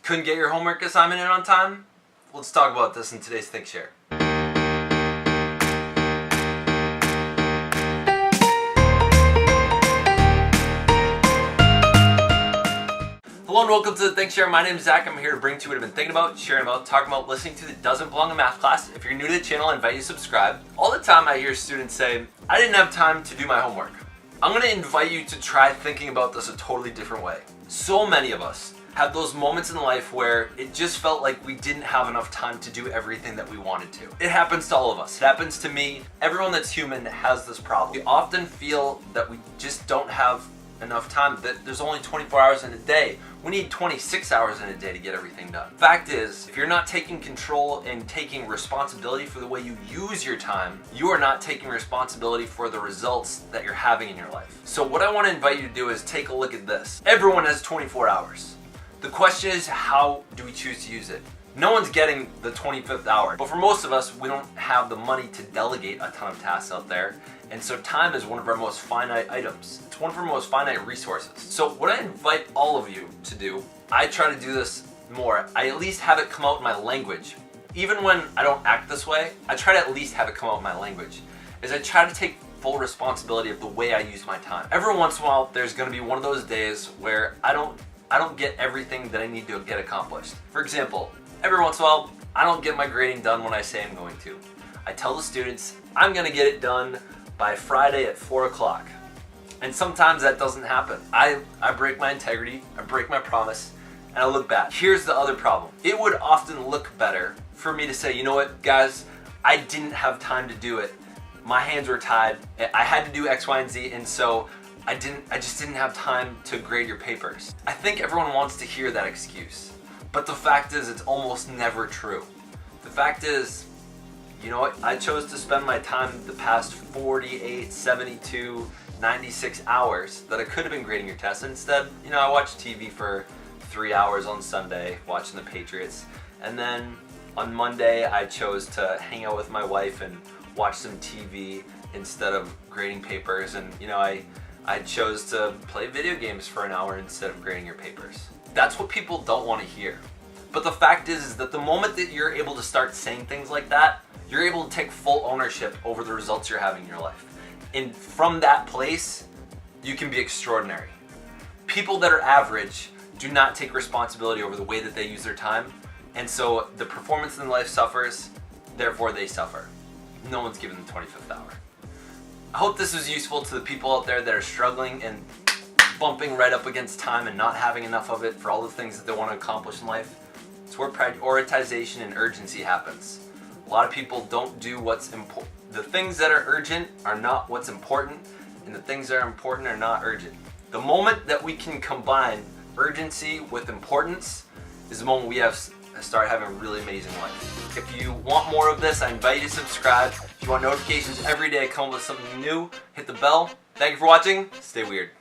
Couldn't get your homework assignment in on time? Let's talk about this in today's ThinkShare. Hello and welcome to the ThinkShare. My name is Zach. I'm here to bring to you what I've been thinking about, sharing about, talking about, listening to that doesn't belong in math class. If you're new to the channel, I invite you to subscribe. All the time I hear students say, I didn't have time to do my homework. I'm going to invite you to try thinking about this a totally different way. So many of us have those moments in life where it just felt like we didn't have enough time to do everything that we wanted to. It happens to all of us. It happens to me. Everyone that's human has this problem. We often feel that we just don't have enough time, that there's only 24 hours in a day. We need 26 hours in a day to get everything done. Fact is, if you're not taking control and taking responsibility for the way you use your time, you are not taking responsibility for the results that you're having in your life. So what I want to invite you to do is take a look at this. Everyone has 24 hours. The question is, how do we choose to use it? No one's getting the 25th hour, but for most of us, we don't have the money to delegate a ton of tasks out there, and so time is one of our most finite items. It's one of our most finite resources. So what I invite all of you to do, I try to do this more, I at least have it come out in my language. Even when I don't act this way, I try to at least have it come out in my language, is I try to take full responsibility of the way I use my time. Every once in a while, there's gonna be one of those days where I don't get everything that I need to get accomplished. For example, every once in a while, I don't get my grading done when I say I'm going to. I tell the students, I'm gonna get it done by Friday at 4 o'clock. And sometimes that doesn't happen. I break my integrity, I break my promise, and I look bad. Here's the other problem. It would often look better for me to say, you know what, guys, I didn't have time to do it. My hands were tied. I had to do X, Y, and Z, and so I just didn't have time to grade your papers. I think everyone wants to hear that excuse, but the fact is it's almost never true. The fact is, you know what, I chose to spend my time the past 48, 72, 96 hours that I could have been grading your tests. Instead, you know, I watched TV for 3 hours on Sunday watching the Patriots, and then on Monday I chose to hang out with my wife and watch some TV instead of grading papers, and you know, I chose to play video games for an hour instead of grading your papers. That's what people don't want to hear. But the fact is that the moment that you're able to start saying things like that, you're able to take full ownership over the results you're having in your life. And from that place, you can be extraordinary. People that are average do not take responsibility over the way that they use their time, and so the performance in life suffers, therefore they suffer. No one's given the 25th hour. I hope this was useful to the people out there that are struggling and bumping right up against time and not having enough of it for all the things that they want to accomplish in life. It's where prioritization and urgency happens. A lot of people don't do what's important. The things that are urgent are not what's important, and the things that are important are not urgent. The moment that we can combine urgency with importance is the moment we start having a really amazing life. If you want more of this, I invite you to subscribe. If you want notifications every day I come up with something new, hit the bell. Thank you for watching. Stay weird.